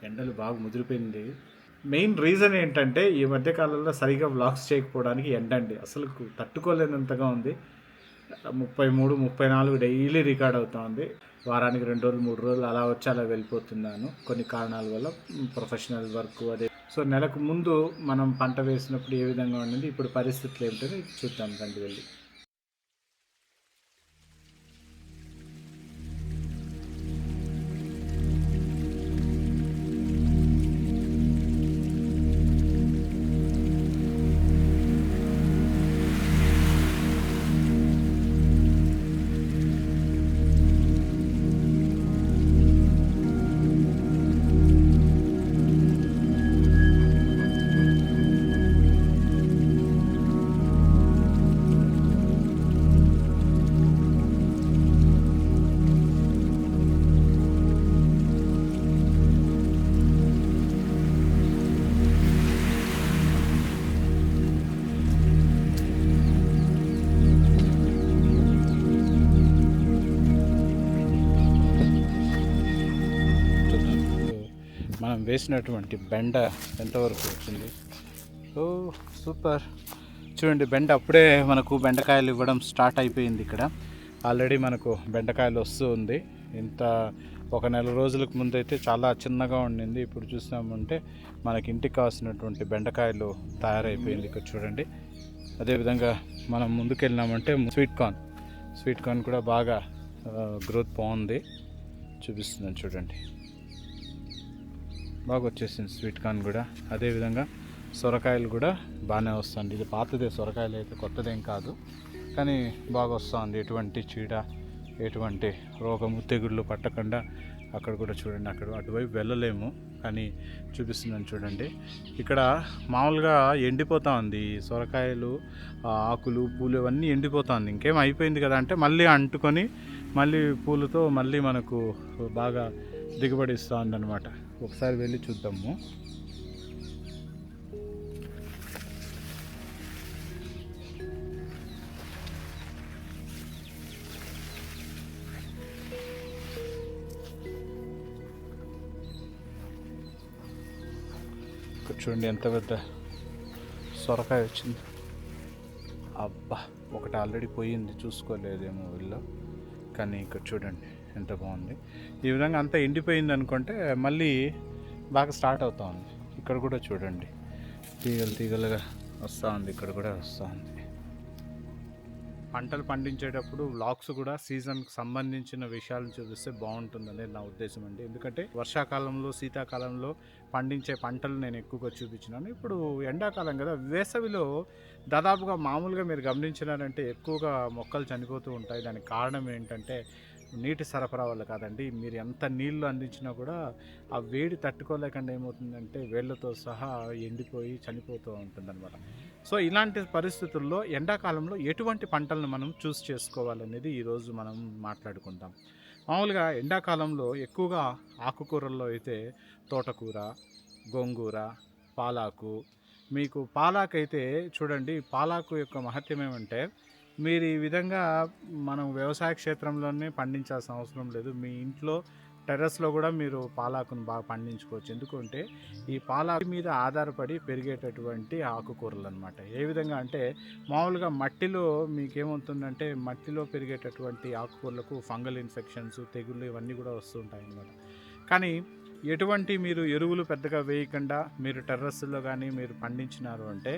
ఎండలు బాగా ముదిరిపోయింది. Main reason ఏంటంటే ఈ మధ్య కాలంలో సరిగా వ్లాగ్స్ చేయకపోవడానికి ఎండ అండి. అసలు తట్టుకోలేనంతగా ఉంది. 33, 34 డైలీ రికార్డ్ అవుతా ఉంది. వారానికి 2 రోజులు 3 రోజులు అలా వచ్చి అలా వెళ్ళిపోతున్నాను కొన్ని కారణాల వల్ల. ప్రొఫెషనల్ వర్క్ అదే. సో నెలకు ముందు మనం పంట వేసినప్పుడు ఏ విధంగా ఉండింది, ఇప్పుడు పరిస్థితులు ఏమిటో చూద్దాం రండి వెళ్ళి. మనం వేసినటువంటి బెండ ఎంతవరకు వచ్చింది? ఓ సూపర్! చూడండి, బెండ అప్పుడే మనకు బెండకాయలు ఇవ్వడం స్టార్ట్ అయిపోయింది. ఇక్కడ ఆల్రెడీ మనకు బెండకాయలు వస్తూ ఉంది. ఇంత ఒక నెల రోజులకు ముందు అయితే చాలా చిన్నగా ఉండింది. ఇప్పుడు చూసామంటే మనకి ఇంటికి కావాల్సినటువంటి బెండకాయలు తయారైపోయింది. ఇక్కడ చూడండి. అదేవిధంగా మనం ముందుకెళ్ళినామంటే స్వీట్ కార్న్ కూడా బాగా గ్రోత్ బాగుంది. చూపిస్తున్నాను చూడండి, బాగా వచ్చేసింది స్వీట్ కార్న్ కూడా. అదేవిధంగా సొరకాయలు కూడా బాగానే వస్తుంది. ఇది పాతదే, సొరకాయలు అయితే కొత్తదేం కాదు, కానీ బాగా వస్తుంది. ఎటువంటి చీడ, ఎటువంటి రోగము తెగుళ్ళు పట్టకుండా. అక్కడ కూడా చూడండి, అక్కడ అటువైపు వెళ్ళలేము కానీ చూపిస్తున్నాను చూడండి. ఇక్కడ మామూలుగా ఎండిపోతూ ఉంది సొరకాయలు, ఆకులు, పూలు ఇవన్నీ ఎండిపోతూ ఉంది. ఇంకేం అయిపోయింది కదా అంటే మళ్ళీ అంటుకొని మళ్ళీ పూలతో మళ్ళీ మనకు బాగా దిగుబడి ఇస్తూ ఉందన్నమాట. ఒకసారి వెళ్ళి చూద్దాము. ఇక్కడ చూడండి ఎంత పెద్ద సొరకాయ వచ్చింది. అబ్బా, ఒకటి ఆల్రెడీ పోయింది, చూసుకోలేదేమో వీళ్ళు. కానీ ఇక్కడ చూడండి ఎంత బాగుంది. ఈ విధంగా అంతా ఎండిపోయింది అనుకుంటే మళ్ళీ బాగా స్టార్ట్ అవుతూ ఉంది. ఇక్కడ కూడా చూడండి తీగలుగా వస్తూ ఉంది. ఇక్కడ కూడా వస్తూ ఉంది. పంటలు పండించేటప్పుడు వ్లాగ్స్ కూడా సీజన్కి సంబంధించిన విషయాలను చూపిస్తే బాగుంటుందనేది నా ఉద్దేశం అండి. ఎందుకంటే వర్షాకాలంలో, శీతాకాలంలో పండించే పంటలు నేను ఎక్కువగా చూపించినాను. ఇప్పుడు ఎండాకాలం కదా, వేసవిలో దాదాపుగా మామూలుగా మీరు గమనించినారంటే ఎక్కువగా మొక్కలు చనిపోతూ ఉంటాయి. దానికి కారణం ఏంటంటే నీటి సరఫరా వల్ల కాదండి. మీరు ఎంత నీళ్లు అందించినా కూడా ఆ వేడి తట్టుకోలేకుండా ఏమవుతుందంటే వేళ్ళతో సహా ఎండిపోయి చనిపోతూ ఉంటుందన్నమాట. సో ఇలాంటి పరిస్థితుల్లో ఎండాకాలంలో ఎటువంటి పంటలను మనం చూస్ చేసుకోవాలనేది ఈరోజు మనం మాట్లాడుకుందాం. మామూలుగా ఎండాకాలంలో ఎక్కువగా ఆకుకూరల్లో అయితే తోటకూర, గోంగూర, పాలాకు. మీకు పాలాకు అయితే చూడండి, పాలాకు యొక్క మహత్యం ఏమంటే మీరు ఈ విధంగా మనం వ్యవసాయ క్షేత్రంలోనే పండించాల్సిన అవసరం లేదు. మీ ఇంట్లో టెర్రస్లో కూడా మీరు పాలాకును బాగా పండించుకోవచ్చు. ఎందుకంటే ఈ పాలాకు మీద ఆధారపడి పెరిగేటటువంటి ఆకుకూరలు అనమాట. ఏ విధంగా అంటే మామూలుగా మట్టిలో మీకేమవుతుందంటే మట్టిలో పెరిగేటటువంటి ఆకుకూరలకు ఫంగల్ ఇన్ఫెక్షన్స్, తెగుళ్ళు ఇవన్నీ కూడా వస్తుంటాయి అన్నమాట. కానీ ఎటువంటి మీరు ఎరువులు పెద్దగా వేయకుండా మీరు టెర్రస్లో కానీ మీరు పండించినారు అంటే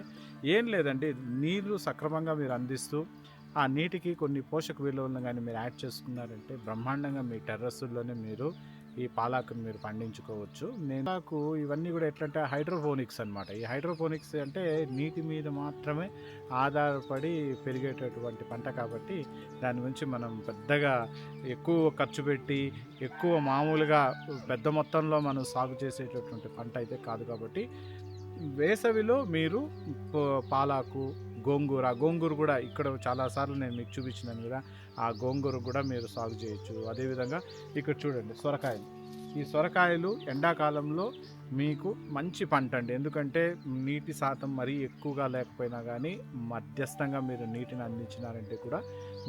ఏం లేదండి, నీళ్లు సక్రమంగా మీరు అందిస్తూ ఆ నీటికి కొన్ని పోషక విలువలను కానీ మీరు యాడ్ చేసుకున్నారంటే బ్రహ్మాండంగా మీ టెర్రస్లోనే మీరు ఈ పాలాకును మీరు పండించుకోవచ్చు. నాకు ఇవన్నీ కూడా ఎట్లంటే హైడ్రోపోనిక్స్ అనమాట. ఈ హైడ్రోపోనిక్స్ అంటే నీటి మీద మాత్రమే ఆధారపడి పెరిగేటటువంటి పంట కాబట్టి దాని గురించి మనం పెద్దగా ఎక్కువ ఖర్చు పెట్టి ఎక్కువ మామూలుగా పెద్ద మొత్తంలో మనం సాగు చేసేటటువంటి పంట అయితే కాదు. కాబట్టి వేసవిలో మీరు పాలాకు, గోంగూర కూడా ఇక్కడ చాలాసార్లు నేను మీకు చూపించినాను కదా, ఆ గోంగూర కూడా మీరు సాగు చేయొచ్చు. అదేవిధంగా ఇక్కడ చూడండి సొరకాయలు. ఈ సొరకాయలు ఎండాకాలంలో మీకు మంచి పంట అండి. ఎందుకంటే నీటి శాతం మరీ ఎక్కువగా లేకపోయినా కానీ మధ్యస్థంగా మీరు నీటిని అందించినారంటే కూడా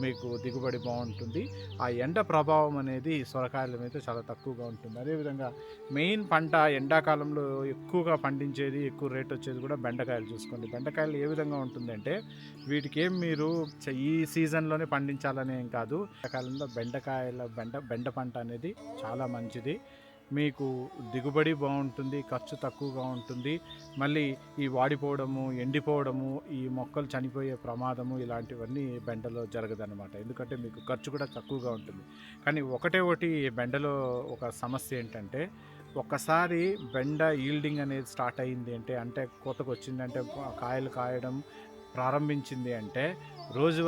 మీకు దిగుబడి బాగుంటుంది. ఆ ఎండ ప్రభావం అనేది సొరకాయల మీద చాలా తక్కువగా ఉంటుంది. అదేవిధంగా మెయిన్ పంట ఎండాకాలంలో ఎక్కువగా పండించేది, ఎక్కువ రేట్ వచ్చేది కూడా బెండకాయలు చూసుకోండి. బెండకాయలు ఏ విధంగా ఉంటుందంటే వీటికి ఏం మీరు ఈ సీజన్లోనే పండించాలని ఏం కాదు. ఎండాకాలంలో బెండ పంట అనేది చాలా మంచిది. మీకు దిగుబడి బాగుంటుంది, ఖర్చు తక్కువగా ఉంటుంది. మళ్ళీ ఈ వాడిపోవడము, ఎండిపోవడము, ఈ మొక్కలు చనిపోయే ప్రమాదము ఇలాంటివన్నీ బెండలో జరగదనమాట. ఎందుకంటే మీకు ఖర్చు కూడా తక్కువగా ఉంటుంది. కానీ ఒకటి బెండలో ఒక సమస్య ఏంటంటే ఒక్కసారి బెండ ఈల్డింగ్ అనేది స్టార్ట్ అయింది అంటే కోతకు వచ్చిందంటే కాయలు కాయడం ప్రారంభించింది అంటే రోజు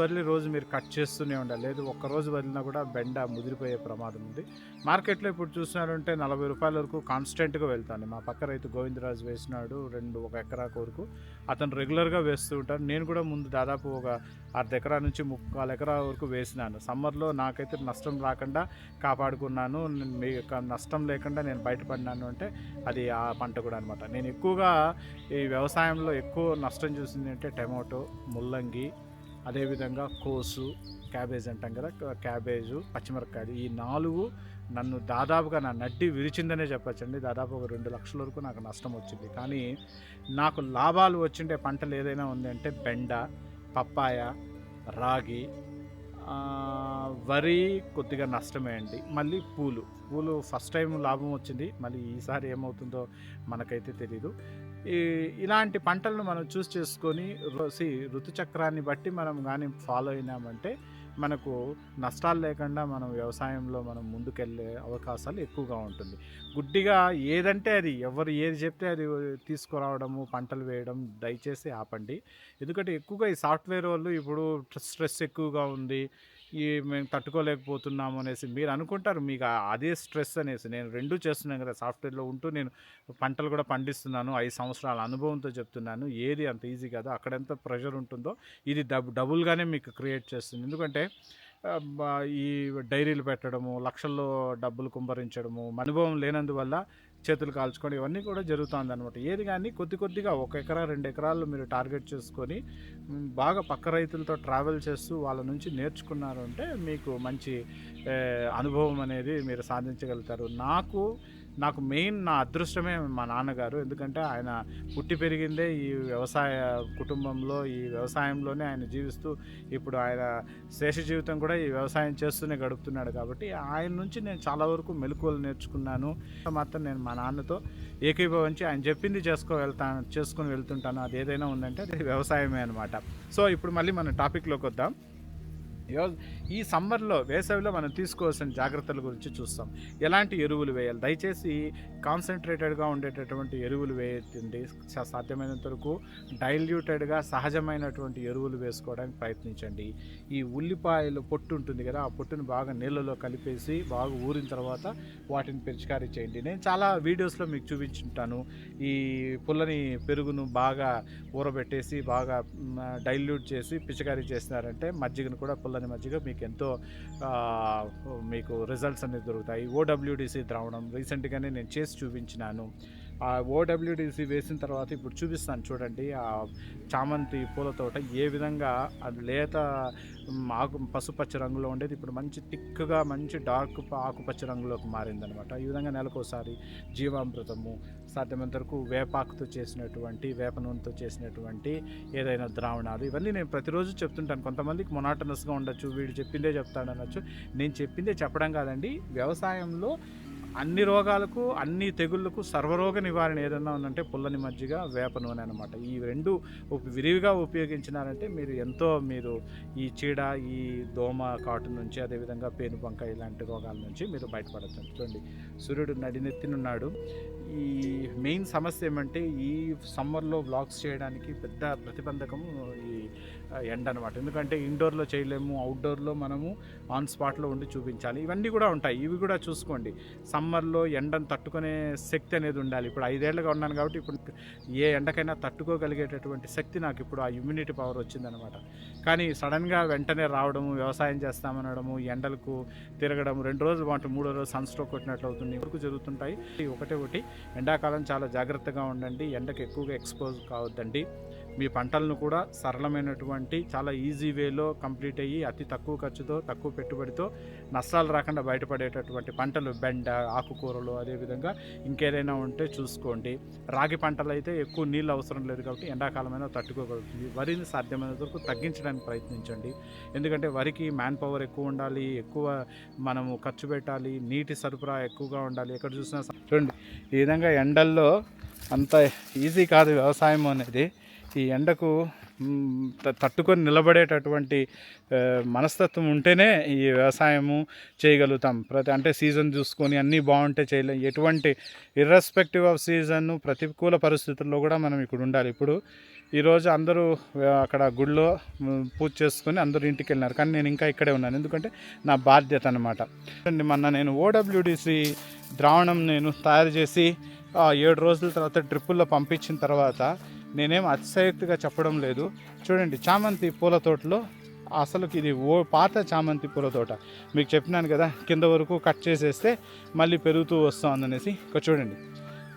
మీరు కట్ చేస్తూనే ఉండాలి. లేదు ఒక్కరోజు వదిలినా కూడా బెండ ముదిరిపోయే ప్రమాదం ఉంది. మార్కెట్లో ఇప్పుడు చూసినారంటే 40 రూపాయల వరకు కాన్స్టెంట్గా వెళ్తాను. మా పక్క రైతు గోవిందరాజు వేసినాడు 1 ఎకరా వరకు. అతను రెగ్యులర్గా వేస్తూ ఉంటాను. నేను కూడా ముందు దాదాపు ఒక అర్ధ ఎకరా నుంచి 3/4 ఎకరా వరకు వేసినాను. సమ్మర్లో నాకైతే నష్టం రాకుండా కాపాడుకున్నాను. మీ నష్టం లేకుండా నేను బయటపడినాను అంటే అది ఆ పంట కూడా అనమాట. నేను ఎక్కువగా ఈ వ్యవసాయంలో ఎక్కువ నష్టం చూసింది అంటే టమాటో, ముల్లంగి, అదేవిధంగా కోసు, క్యాబేజ్ అంటాం కదా, క్యాబేజు, పచ్చిమిరపకాయలు, ఈ 4 నన్ను దాదాపుగా నా నడ్డి విరిచిందనే చెప్పచ్చండి. దాదాపు ఒక 2 లక్షల వరకు నాకు నష్టం వచ్చింది. కానీ నాకు లాభాలు వచ్చిండే పంటలు ఏదైనా ఉంది అంటే బెండ, పప్పాయ, రాగి, వరి కొద్దిగా నష్టమే అండి. మళ్ళీ పూలు ఫస్ట్ టైం లాభం వచ్చింది. మళ్ళీ ఈసారి ఏమవుతుందో మనకైతే తెలీదు. ఇలాంటి పంటలను మనం చూస్ చేసుకొని ఋతుచక్రాన్ని బట్టి మనం కానీ ఫాలో అయినామంటే మనకు నష్టాలు లేకుండా మనం వ్యవసాయంలో మనం ముందుకెళ్ళే అవకాశాలు ఎక్కువగా ఉంటుంది. గుడ్డిగా ఏదంటే అది ఎవరు ఏది చెప్తే అది తీసుకురావడము, పంటలు వేయడం దయచేసి ఆపండి. ఎందుకంటే ఎక్కువగా ఈ సాఫ్ట్వేర్ వాళ్ళు ఇప్పుడు స్ట్రెస్ ఎక్కువగా ఉంది, మేము తట్టుకోలేకపోతున్నాము అనేసి మీరు అనుకుంటారు. మీకు అదే స్ట్రెస్ అనేసి. నేను 2 చేస్తున్నాను కదా, సాఫ్ట్వేర్లో ఉంటూ నేను పంటలు కూడా పండిస్తున్నాను. 5 సంవత్సరాల అనుభవంతో చెప్తున్నాను. ఏది అంత ఈజీ కాదు. అక్కడ ఎంత ప్రెషర్ ఉంటుందో ఇది డబుల్గానే మీకు క్రియేట్ చేస్తుంది. ఎందుకంటే ఈ డైరీలు పెట్టడము, లక్షల్లో డబ్బులు కుమ్మరించడము, అనుభవం లేనందువల్ల చేతులు కాల్చుకొని ఇవన్నీ కూడా జరుగుతుంది అనమాట. ఏది కానీ కొద్దిగా 1 ఎకరా 2 ఎకరాలు మీరు టార్గెట్ చేసుకొని బాగా పక్క రైతులతో ట్రావెల్ చేస్తూ వాళ్ళ నుంచి నేర్చుకున్నారు అంటే మీకు మంచి అనుభవం అనేది మీరు సాధించగలుగుతారు. నాకు మెయిన్ నా అదృష్టమే మా నాన్నగారు. ఎందుకంటే ఆయన పుట్టి పెరిగిందే ఈ వ్యవసాయ కుటుంబంలో, ఈ వ్యవసాయంలోనే ఆయన జీవిస్తూ ఇప్పుడు ఆయన శేష జీవితం కూడా ఈ వ్యవసాయం చేస్తూనే గడుపుతున్నాడు. కాబట్టి ఆయన నుంచి నేను చాలా వరకు మెలకువలు నేర్చుకున్నాను. మాత్రం నేను మా నాన్నతో ఏకీభవించి ఆయన చెప్పింది చేసుకొని వెళ్తుంటాను. అది ఏదైనా ఉందంటే అది వ్యవసాయమే అనమాట. సో ఇప్పుడు మళ్ళీ మన టాపిక్లోకి వద్దాం. ఈ సమ్మర్లో, వేసవిలో మనం తీసుకోవాల్సిన జాగ్రత్తల గురించి చూస్తాం. ఎలాంటి ఎరువులు వేయాలి, దయచేసి కాన్సన్ట్రేటెడ్గా ఉండేటటువంటి ఎరువులు వేయండి. సాధ్యమైనంత వరకు డైల్యూటెడ్గా సహజమైనటువంటి ఎరువులు వేసుకోవడానికి ప్రయత్నించండి. ఈ ఉల్లిపాయలు పొట్టు ఉంటుంది కదా, ఆ పొట్టును బాగా నీళ్ళలో కలిపేసి బాగా ఊరిన తర్వాత వాటిని పిచికారీ చేయండి. నేను చాలా వీడియోస్లో మీకు చూపించుంటాను. ఈ పుల్లని పెరుగును బాగా ఊరబెట్టేసి బాగా డైల్యూట్ చేసి పిచికారీ చేసినారంటే మజ్జిగను కూడా పుల్లని మజ్జిగ మీకు ఎంతో మీకు రిజల్ట్స్ అనేది దొరుకుతాయి. OWDC ద్రావణం రీసెంట్గానే నేను చేసి చూపించినాను. ఆ OWDC వేసిన తర్వాత ఇప్పుడు చూపిస్తాను చూడండి. ఆ చామంతి పూల తోట ఏ విధంగా అది లేత పసుపచ్చ రంగులో ఉండేది ఇప్పుడు మంచి థిక్గా మంచి డార్క్ ఆకుపచ్చ రంగులోకి మారిందనమాట. ఈ విధంగా నెలకోసారి జీవామృతము, సాధ్యమైనంత వరకు వేపాకుతో చేసినటువంటి, వేప నూనెతో చేసినటువంటి ఏదైనా ద్రావణాలు, ఇవన్నీ నేను ప్రతిరోజు చెప్తుంటాను. కొంతమందికి మొనాటనస్గా ఉండొచ్చు, వీడు చెప్పిందే చెప్తాడు అనొచ్చు. నేను చెప్పిందే చెప్పడం కాదండి. వ్యవసాయంలో అన్ని రోగాలకు, అన్ని తెగుళ్లకు సర్వరోగ నివారణ ఏదన్నా ఉందంటే పుల్లని మజ్జిగ, వేప నూనె అనమాట. ఈ 2 విరివిగా ఉపయోగించినారంటే మీరు ఈ చీడ, ఈ దోమ కాటు నుంచి, అదేవిధంగా పేనుబంక ఇలాంటి రోగాల నుంచి మీరు బయటపడచ్చు. చూడండి, సూర్యుడు నడినెత్తినున్నాడు. ఈ మెయిన్ సమస్య ఏమంటే ఈ సమ్మర్లో వ్లాగ్స్ చేయడానికి పెద్ద ప్రతిబంధకము ఈ ఎండ అనమాట. ఎందుకంటే ఇండోర్లో చేయలేము, అవుట్డోర్లో మనము ఆన్ స్పాట్లో ఉండి చూపించాలి. ఇవన్నీ కూడా ఉంటాయి. ఇవి కూడా చూసుకోండి. సమ్మర్లో ఎండను తట్టుకునే శక్తి అనేది ఉండాలి. ఇప్పుడు 5 ఏళ్ళగా ఉన్నాను కాబట్టి ఇప్పుడు ఏ ఎండకైనా తట్టుకోగలిగేటటువంటి శక్తి నాకు ఇప్పుడు ఆ ఇమ్యూనిటీ పవర్ వచ్చిందనమాట. కానీ సడన్గా వెంటనే రావడము, వ్యవసాయం చేస్తామనడము, ఎండలకు తిరగడం, 2 రోజులు బాగుంటుంది, 3వ రోజు సన్ స్ట్రోక్ కొట్టినట్లు అవుతుంది, వరకు జరుగుతుంటాయి. ఒకటి ఎండాకాలం చాలా జాగ్రత్తగా ఉండండి. ఎండకు ఎక్కువగా ఎక్స్పోజ్ కావద్దండి. మీ పంటలను కూడా సరళమైనటువంటి చాలా ఈజీ వేలో కంప్లీట్ అయ్యి అతి తక్కువ ఖర్చుతో తక్కువ పెట్టుబడితో నష్టాలు రాకుండా బయటపడేటటువంటి పంటలు బెండ, ఆకుకూరలు, అదేవిధంగా ఇంకేదైనా ఉంటే చూసుకోండి. రాగి పంటలు అయితే ఎక్కువ నీళ్ళు అవసరం లేదు కాబట్టి ఎండాకాలమైనా తట్టుకోగలుగుతుంది. వరిని సాధ్యమైనంత వరకు తగ్గించడానికి ప్రయత్నించండి. ఎందుకంటే వరికి మ్యాన్ పవర్ ఎక్కువ ఉండాలి, ఎక్కువ మనము ఖర్చు పెట్టాలి, నీటి సరఫరా ఎక్కువగా ఉండాలి. ఎక్కడ చూసినా చూడండి, ఈ విధంగా ఎండల్లో అంత ఈజీ కాదు వ్యవసాయం అనేది. ఈ ఎండకు తట్టుకొని నిలబడేటటువంటి మనస్తత్వం ఉంటేనే ఈ వ్యవసాయము చేయగలుగుతాం. అంటే సీజన్ చూసుకొని అన్నీ బాగుంటే చేయలేం. ఎటువంటి ఇర్రెస్పెక్టివ్ ఆఫ్ సీజన్ ప్రతికూల పరిస్థితుల్లో కూడా మనం ఇక్కడ ఉండాలి. ఇప్పుడు ఈరోజు అందరూ అక్కడ గుడిలో పూజ చేసుకొని అందరూ ఇంటికి వెళ్ళినారు, కానీ నేను ఇంకా ఇక్కడే ఉన్నాను. ఎందుకంటే నా బాధ్యత అనమాట. మొన్న నేను OWDC ద్రావణం నేను తయారు చేసి 7 రోజుల తర్వాత డ్రిప్పుల్లో పంపించిన తర్వాత నేనేం అతిశయోక్తిగా చెప్పడం లేదు. చూడండి, చామంతి పూల తోటలో అసలుకి ఇది పాత చామంతి పూల తోట. మీకు చెప్పినాను కదా, కింద వరకు కట్ చేసేస్తే మళ్ళీ పెరుగుతూ వస్తుందనేసి. ఇక్కడ చూడండి,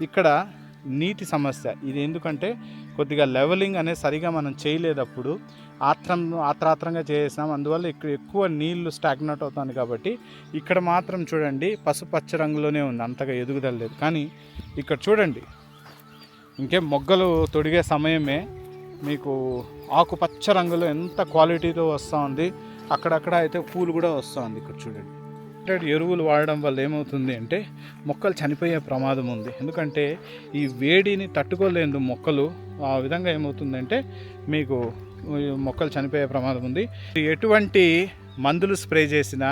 ఇక్కడ నీటి సమస్య. ఇది ఎందుకంటే కొద్దిగా లెవెలింగ్ అనేది సరిగా మనం చేయలేదప్పుడు ఆత్రాత్రంగా చేసాం. అందువల్ల ఇక్కడ ఎక్కువ నీళ్లు స్టాగ్నెట్ అవుతుంది. కాబట్టి ఇక్కడ మాత్రం చూడండి పసుపచ్చ రంగులోనే ఉంది, అంతగా ఎదుగుదల లేదు. కానీ ఇక్కడ చూడండి, ఇంకేం మొగ్గలు తొడిగే సమయమే మీకు ఆకుపచ్చ రంగులో ఎంత క్వాలిటీతో వస్తూ ఉంది. అక్కడక్కడ అయితే పూలు కూడా వస్తూ ఉంది. ఇక్కడ చూడండి, ఎరువులు వాడడం వల్ల ఏమవుతుంది అంటే మొక్కలు చనిపోయే ప్రమాదం ఉంది. ఎందుకంటే ఈ వేడిని తట్టుకోలేదు మొక్కలు. ఆ విధంగా ఏమవుతుందంటే మీకు మొక్కలు చనిపోయే ప్రమాదం ఉంది. ఎటువంటి మందులు స్ప్రే చేసినా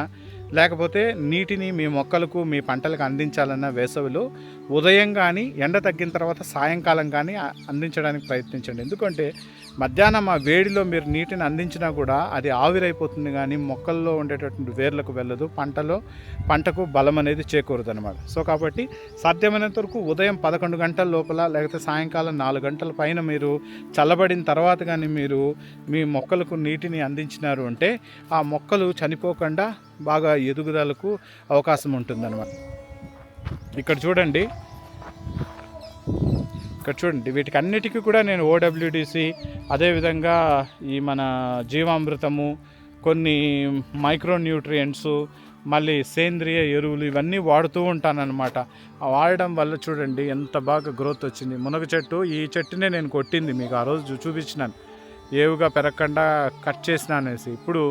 లేకపోతే నీటిని మీ మొక్కలకు మీ పంటలకు అందించాలన్న వేసవిలో ఉదయం కానీ ఎండ తగ్గిన తర్వాత సాయంకాలం కానీ అందించడానికి ప్రయత్నించండి. ఎందుకంటే మధ్యాహ్నం ఆ వేడిలో మీరు నీటిని అందించినా కూడా అది ఆవిరైపోతుంది, కానీ మొక్కల్లో ఉండేటటువంటి వేర్లకు వెళ్ళదు, పంటకు బలం అనేది చేకూరదు అనమాట. సో కాబట్టి సాధ్యమైనంత వరకు ఉదయం 11 గంటల లోపల లేకపోతే సాయంకాలం 4 గంటల పైన మీరు చల్లబడిన తర్వాత కానీ మీరు మీ మొక్కలకు నీటిని అందించినారు అంటే ఆ మొక్కలు చనిపోకుండా బాగా ఎదుగుదలకు అవకాశం ఉంటుందన్నమాట. ఇక్కడ చూడండి, వీటికి అన్నిటికీ కూడా నేను OWDC, అదేవిధంగా ఈ మన జీవామృతము, కొన్ని మైక్రో న్యూట్రియంట్స్, మళ్ళీ సేంద్రియ ఎరువులు ఇవన్నీ వాడుతూ ఉంటానన్నమాట. వాడడం వల్ల చూడండి ఎంత బాగా గ్రోత్ వచ్చింది. మునగ చెట్టు, ఈ చెట్టునే నేను కొట్టింది మీకు ఆ రోజు చూపించినాను, ఏవుగా పెరగకుండా కట్ చేసిన అనేసి. ఇప్పుడు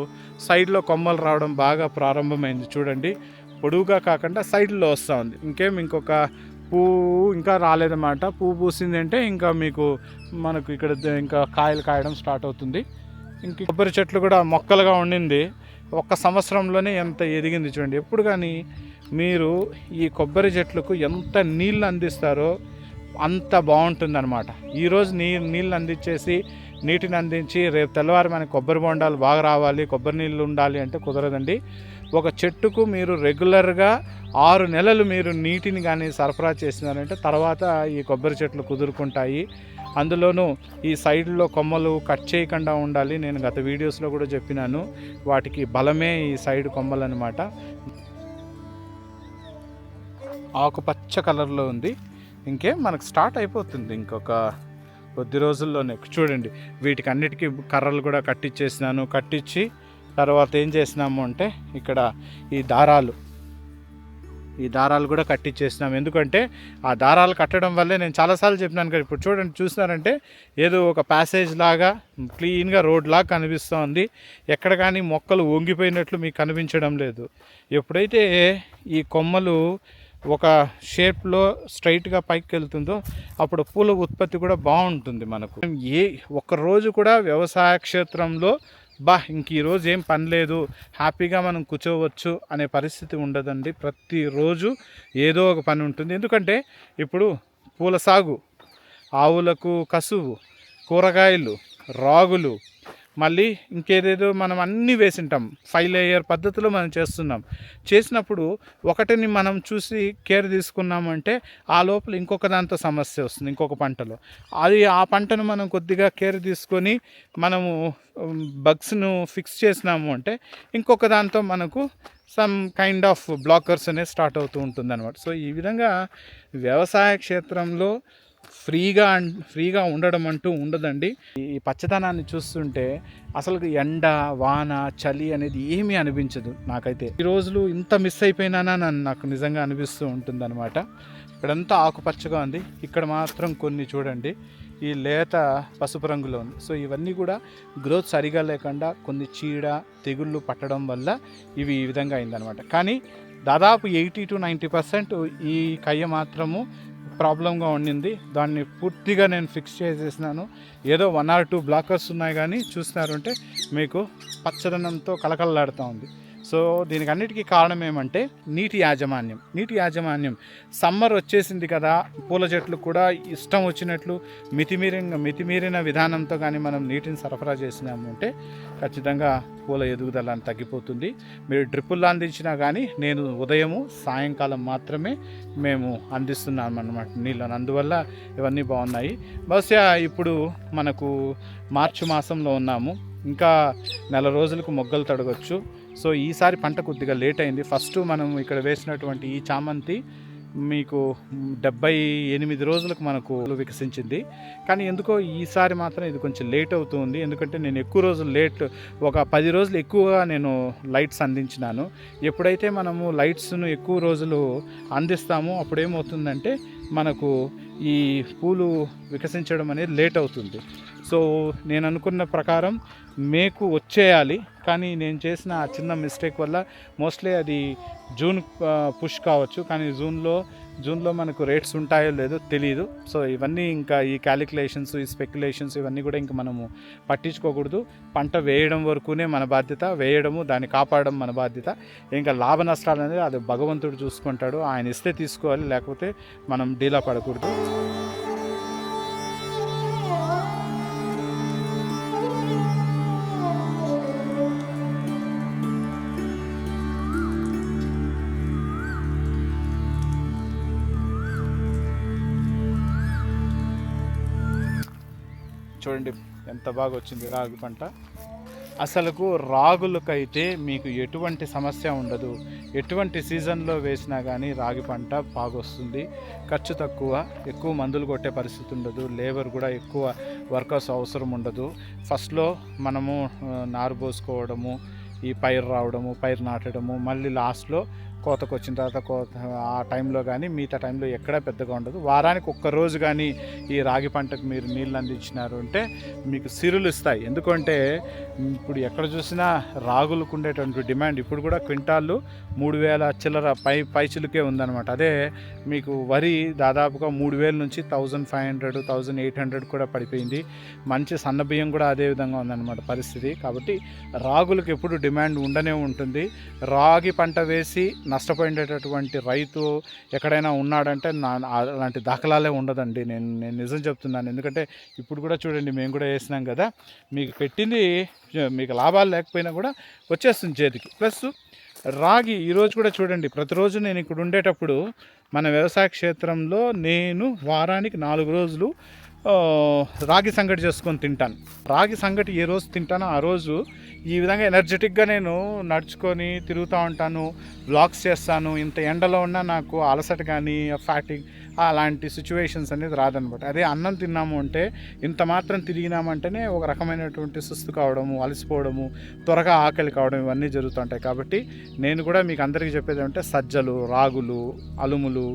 సైడ్లో కొమ్మలు రావడం బాగా ప్రారంభమైంది. చూడండి, పొడువుగా కాకుండా సైడ్లో వస్తూ ఉంది. ఇంకొక పువ్వు ఇంకా రాలేదన్నమాట. పువ్వు పూసింది అంటే ఇంకా మనకు ఇక్కడ ఇంకా కాయలు కాయడం స్టార్ట్ అవుతుంది. కొబ్బరి చెట్లు కూడా మొక్కలుగా ఉండింది, 1 సంవత్సరంలోనే ఎంత ఎదిగింది చూడండి. ఎప్పుడు కానీ మీరు ఈ కొబ్బరి చెట్లకు ఎంత నీళ్ళు అందిస్తారో అంత బాగుంటుందన్నమాట. ఈరోజు నీళ్ళు అందించేసి నీటిని అందించి రేపు తెల్లవారి మనకి కొబ్బరి బొండాలు బాగా రావాలి, కొబ్బరి నీళ్ళు ఉండాలి అంటే కుదరదండి. ఒక చెట్టుకు మీరు రెగ్యులర్గా 6 నెలలు మీరు నీటిని కానీ సరఫరా చేసినారంటే తర్వాత ఈ కొబ్బరి చెట్లు కుదురుకుంటాయి. అందులోనూ ఈ సైడ్లో కొమ్మలు కట్ చేయకుండా ఉండాలి. నేను గత వీడియోస్లో కూడా చెప్పినాను, వాటికి బలమే ఈ సైడ్ కొమ్మలు అనమాట. ఆకుపచ్చ కలర్లో ఉంది. మనకు స్టార్ట్ అయిపోతుంది ఇంకొక కొద్ది రోజుల్లోనే. చూడండి, వీటికి అన్నిటికీ కర్రలు కూడా కట్టించి తర్వాత ఏం చేసినాము అంటే ఇక్కడ ఈ దారాలు కూడా కట్టించేసినాము. ఎందుకంటే ఆ దారాలు కట్టడం వల్లే నేను చాలాసార్లు చెప్పినాను కదా. ఇప్పుడు చూడండి, చూసినారంటే ఏదో ఒక ప్యాసేజ్ లాగా క్లీన్గా రోడ్ లాగా కనిపిస్తుంది. ఎక్కడ కానీ మొక్కలు వంగిపోయినట్లు మీకు కనిపించడం లేదు. ఎప్పుడైతే ఈ కొమ్మలు ఒక షేప్లో స్ట్రైట్గా పైకి వెళ్తుందో అప్పుడు పూల ఉత్పత్తి కూడా బాగుంటుంది మనకు. ఒక్కరోజు కూడా వ్యవసాయ క్షేత్రంలో ఇంక ఈరోజు ఏం పని లేదు, హ్యాపీగా మనం కూర్చోవచ్చు అనే పరిస్థితి ఉండదండి. ప్రతిరోజు ఏదో ఒక పని ఉంటుంది. ఎందుకంటే ఇప్పుడు పూల సాగు, ఆవులకు కసువు, కూరగాయలు, రాగులు, మళ్ళీ ఇంకేదేదో మనం అన్నీ వేసింటాం. 5 లేయర్ పద్ధతిలో మనం చేసినప్పుడు ఒకటిని మనం చూసి కేర్ తీసుకున్నామంటే ఆ లోపల ఇంకొక దాంతో సమస్య వస్తుంది. ఇంకొక పంటలో ఆ పంటను మనం కొద్దిగా కేర్ తీసుకొని మనము బగ్స్ను ఫిక్స్ చేసినాము అంటే ఇంకొక దాంతో మనకు సమ్ కైండ్ ఆఫ్ బ్లాకర్స్ అనేది స్టార్ట్ అవుతూ ఉంటుంది అనమాట. సో ఈ విధంగా వ్యవసాయ క్షేత్రంలో ఫ్రీగా ఉండడం అంటూ ఉండదండి. ఈ పచ్చదనాన్ని చూస్తుంటే అసలు ఎండ, వాన, చలి అనేది ఏమీ అనిపించదు నాకైతే. ఈ రోజులు ఇంత మిస్ అయిపోయినానా నాకు నిజంగా అనిపిస్తూ ఉంటుందన్నమాట. ఇక్కడంతా ఆకుపచ్చగా ఉంది, ఇక్కడ మాత్రం కొన్ని చూడండి ఈ లేత పసుపు రంగులో ఉంది. సో ఇవన్నీ కూడా గ్రోత్ సరిగా లేకుండా కొన్ని చీడ తెగుళ్ళు పట్టడం వల్ల ఇవి ఈ విధంగా అయిందనమాట. కానీ దాదాపు 80 to 90% ఈ కయ్య మాత్రము ప్రాబ్లంగా ఉండింది. దాన్ని పూర్తిగా నేను ఫిక్స్ చేసేసినాను. ఏదో 1 or 2 బ్లాకర్స్ ఉన్నాయి, కానీ చూస్తున్నారంటే మీకు పచ్చదనంతో కలకలలాడుతూ ఉంది. సో దీనికి అన్నిటికీ కారణం ఏమంటే నీటి యాజమాన్యం. సమ్మర్ వచ్చేసింది కదా, పూల చెట్లు కూడా ఇష్టం వచ్చినట్లు మితిమీరిన విధానంతో కానీ మనం నీటిని సరఫరా చేసినాము అంటే ఖచ్చితంగా పూల ఎదుగుదల తగ్గిపోతుంది. మీరు డ్రిప్పుల్లో అందించినా కానీ నేను ఉదయము సాయంకాలం మాత్రమే మేము అందిస్తున్నాం అన్నమాట నీళ్ళను. అందువల్ల ఇవన్నీ బాగున్నాయి. బహుశా ఇప్పుడు మనకు మార్చి మాసంలో ఉన్నాము, ఇంకా నెల రోజులకు మొగ్గలు తడగొచ్చు. సో ఈసారి పంట కొద్దిగా లేట్ అయింది. ఫస్ట్ మనం ఇక్కడ వేసినటువంటి ఈ చామంతి మీకు 78 రోజులకు మనకు వికసించింది. కానీ ఎందుకో ఈసారి మాత్రం ఇది కొంచెం లేట్ అవుతుంది. ఎందుకంటే నేను ఎక్కువ రోజులు ఒక 10 రోజులు ఎక్కువగా నేను లైట్స్ అందించినాను. ఎప్పుడైతే మనము లైట్స్ను ఎక్కువ రోజులు అందిస్తామో అప్పుడేమవుతుందంటే మనకు ఈ పూలు వికసించడం అనేది లేట్ అవుతుంది. సో నేను అనుకున్న ప్రకారం మేకు వచ్చేయాలి, కానీ నేను చేసిన ఆ చిన్న మిస్టేక్ వల్ల మోస్ట్లీ అది జూన్ పుష్ కావచ్చు. కానీ జూన్లో మనకు రేట్స్ ఉంటాయో లేదో తెలియదు. సో ఇవన్నీ ఇంకా ఈ క్యాలిక్యులేషన్స్, ఈ స్పెక్యులేషన్స్ ఇవన్నీ కూడా ఇంకా మనము పట్టించుకోకూడదు. పంట వేయడం వరకునే మన బాధ్యత, వేయడము దాన్ని కాపాడడం మన బాధ్యత. ఇంకా లాభ నష్టాలు అనేది అది భగవంతుడు చూసుకుంటాడు. ఆయన ఇస్తే తీసుకోవాలి, లేకపోతే మనం డీలా పడకూడదు. చూడండి ఎంత బాగా వచ్చింది రాగి పంట. అసలుకు రాగులకైతే మీకు ఎటువంటి సమస్య ఉండదు. ఎటువంటి సీజన్లో వేసినా కానీ రాగి పంట బాగొస్తుంది. ఖర్చు తక్కువ, ఎక్కువ మందులు కొట్టే పరిస్థితి ఉండదు. లేబర్ కూడా ఎక్కువ వర్కర్స్ అవసరం ఉండదు. ఫస్ట్లో మనము నారు పోసుకోవడము, ఈ పైరు రావడము, పైరు నాటడము, మళ్ళీ లాస్ట్లో కోతకు వచ్చిన తర్వాత ఆ టైంలో కానీ మిగతా టైంలో ఎక్కడా పెద్దగా ఉండదు. వారానికి ఒక్కరోజు కానీ ఈ రాగి పంటకు మీరు నీళ్ళు అందించినారు అంటే మీకు సిరులు ఇస్తాయి. ఎందుకంటే ఇప్పుడు ఎక్కడ చూసినా రాగులకు ఉండేటువంటి డిమాండ్ ఇప్పుడు కూడా క్వింటాళ్ళు 3000 చిల్లర పైచిలుకే ఉందన్నమాట. అదే మీకు వరి దాదాపుగా 3000 నుంచి 1500, 1800 కూడా పడిపోయింది. మంచి సన్నబియ్యం కూడా అదే విధంగా ఉందన్నమాట పరిస్థితి. కాబట్టి రాగులకు ఎప్పుడు డిమాండ్ ఉండనే ఉంటుంది. రాగి పంట వేసి నష్టపోయేటటువంటి రైతు ఎక్కడైనా ఉన్నాడంటే అలాంటి దాఖలాలే ఉండదండి. నేను నిజం చెప్తున్నాను. ఎందుకంటే ఇప్పుడు కూడా చూడండి, మేము కూడా వేసినాం కదా, మీకు పెట్టింది మీకు లాభాలు లేకపోయినా కూడా వచ్చేస్తుంది చేతికి. ప్లస్ రాగి ఈరోజు కూడా చూడండి, ప్రతిరోజు నేను ఇక్కడ ఉండేటప్పుడు మన వ్యవసాయ క్షేత్రంలో నేను వారానికి 4 రోజులు రాగి సంగటి చేసుకొని తింటాను. రాగి సంగటి ఏ రోజు తింటానో ఆ రోజు ఈ విధంగా ఎనర్జెటిక్గా నేను నడుచుకొని తిరుగుతూ ఉంటాను, వ్లాగ్స్ చేస్తాను. ఇంత ఎండలో ఉన్నా నాకు అలసట కానీ ఫ్యాటింగ్ అలాంటి సిచ్యువేషన్స్ అనేది రాదనమాట. అదే అన్నం తిన్నాము అంటే ఇంత మాత్రం తిరిగినామంటేనే ఒక రకమైనటువంటి సుస్తు కావడము, అలసిపోవడము, త్వరగా ఆకలి కావడం ఇవన్నీ జరుగుతుంటాయి. కాబట్టి నేను కూడా మీకు అందరికీ చెప్పేది అంటే సజ్జలు, రాగులు, అలుములు,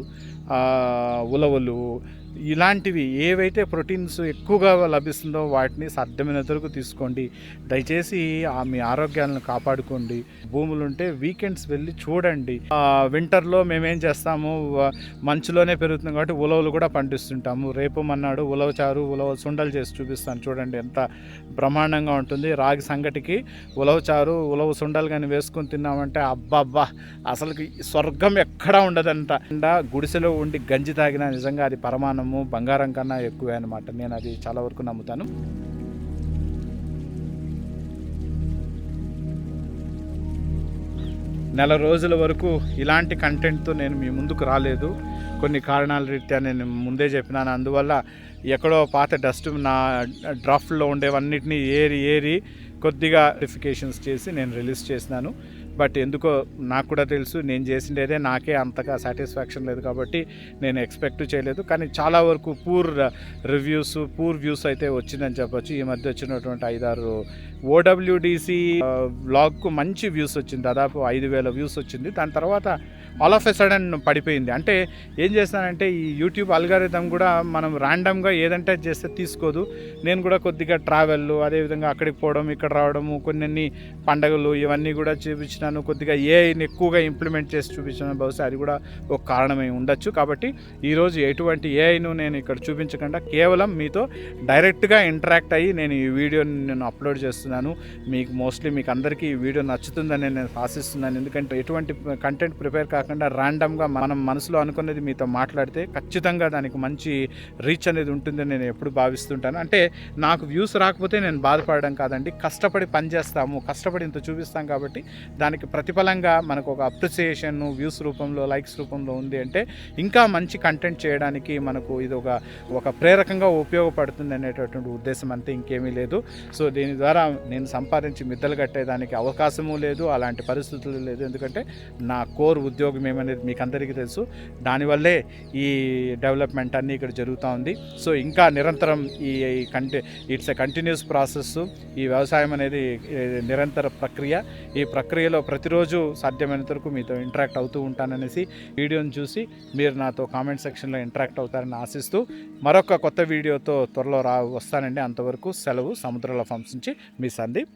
ఉలవలు ఇలాంటివి ఏవైతే ప్రోటీన్స్ ఎక్కువగా లభిస్తుందో వాటిని సాధ్యమైనంత వరకు తీసుకోండి. దయచేసి మీ ఆరోగ్యాలను కాపాడుకోండి. భూములు ఉంటే వీకెండ్స్ వెళ్ళి చూడండి. వింటర్లో మేమేం చేస్తాము, మంచులోనే పెరుగుతుంది కాబట్టి ఉలవలు కూడా పండిస్తుంటాము. రేపు మన్నాడు ఉలవ చారు, ఉలవ సుండలు చేసి చూపిస్తాను. చూడండి ఎంత బ్రహ్మాండంగా ఉంటుంది. రాగి సంగటికి ఉలవ చారు, ఉలవ సుండలు కానీ వేసుకొని తిన్నామంటే అబ్బబ్బా అసలుకి స్వర్గం ఎక్కడా ఉండదంట. గుడిసెలో ఉండి గంజి తాగినా నిజంగా అది పరమాణము, బంగారం కన్నా ఎక్కువే అనమాట. నేను అది చాలా వరకు నమ్ముతాను. నెల రోజుల వరకు ఇలాంటి కంటెంట్తో నేను మీ ముందుకు రాలేదు. కొన్ని కారణాల రీత్యా నేను ముందే చెప్పినాను. అందువల్ల ఎక్కడో పాత డస్ట్ నా డ్రాఫ్ట్లో ఉండేవన్నిటినీ ఏరి కొద్దిగా వెరిఫికేషన్స్ చేసి నేను రిలీజ్ చేసినాను. బట్ ఎందుకో నాకు కూడా తెలుసు నేను చేసిండేదే నాకే అంతగా సాటిస్ఫాక్షన్ లేదు కాబట్టి నేను ఎక్స్పెక్ట్ చేయలేదు. కానీ చాలా వరకు పూర్ వ్యూస్ అయితే వచ్చిందని చెప్పొచ్చు. ఈ మధ్య వచ్చినటువంటి 5-6 ఓడబ్ల్యూడిసి వ్లాగ్కు మంచి వ్యూస్ వచ్చింది, దాదాపు 5,000 వ్యూస్ వచ్చింది. దాని తర్వాత ఆల్ ఆఫ్ ఎ సడన్ పడిపోయింది. అంటే ఏం చేస్తానంటే ఈ యూట్యూబ్ అల్గారిథం కూడా మనం ర్యాండమ్గా ఏదంటే చేస్తే తీసుకోదు. నేను కూడా కొద్దిగా ట్రావెల్, అదేవిధంగా అక్కడికి పోవడం, ఇక్కడ రావడము, కొన్ని పండగలు ఇవన్నీ కూడా చూపించినాను. కొద్దిగా ఏఐని ఎక్కువగా ఇంప్లిమెంట్ చేసి చూపించాను. బహుశా అది కూడా ఒక కారణమై ఉండొచ్చు. కాబట్టి ఈరోజు ఎటువంటి ఏఐను నేను ఇక్కడ చూపించకుండా కేవలం మీతో డైరెక్ట్గా ఇంటరాక్ట్ అయ్యి నేను ఈ వీడియోని నేను అప్లోడ్ చేస్తున్నాను. మీకు అందరికీ ఈ వీడియో నచ్చుతుందని నేను ఆశిస్తున్నాను. ఎందుకంటే ఎటువంటి కంటెంట్ ప్రిపేర్ కాకుండా ర్యాండమ్గా మనం మనసులో అనుకున్నది మీతో మాట్లాడితే ఖచ్చితంగా దానికి మంచి రీచ్ అనేది ఉంటుందని నేను ఎప్పుడు భావిస్తుంటాను. అంటే నాకు వ్యూస్ రాకపోతే నేను బాధపడడం కాదండి, కష్టపడి పనిచేస్తాము, కష్టపడి ఇంత చూపిస్తాం కాబట్టి దానికి ప్రతిఫలంగా మనకు ఒక అప్రిసియేషన్ వ్యూస్ రూపంలో, లైక్స్ రూపంలో ఉంది అంటే ఇంకా మంచి కంటెంట్ చేయడానికి మనకు ఇది ఒక ప్రేరకంగా ఉపయోగపడుతుంది అనేటటువంటి ఉద్దేశం అంతే, ఇంకేమీ లేదు. సో దీని ద్వారా నేను సంపాదించి మిద్దలు కట్టేదానికి అవకాశము లేదు, అలాంటి పరిస్థితులు లేదు. ఎందుకంటే నా కోర్ ఉద్యోగం ఏమనేది మీకు అందరికీ తెలుసు. దానివల్లే ఈ డెవలప్మెంట్ అన్నీ ఇక్కడ జరుగుతూ ఉంది. సో ఇంకా నిరంతరం ఇట్స్ ఎ కంటిన్యూస్ ప్రాసెస్. ఈ వ్యవసాయం అనేది నిరంతర ప్రక్రియ. ఈ ప్రక్రియలో ప్రతిరోజు సాధ్యమైనంత వరకు మీతో ఇంటరాక్ట్ అవుతూ ఉంటాననేసి వీడియోని చూసి మీరు నాతో కామెంట్ సెక్షన్లో ఇంటరాక్ట్ అవుతారని ఆశిస్తూ మరొక కొత్త వీడియోతో త్వరలో వస్తానండి. అంతవరకు సెలవు. సముద్రాల ఫార్మ్స్ నుంచి మీ సందీప్.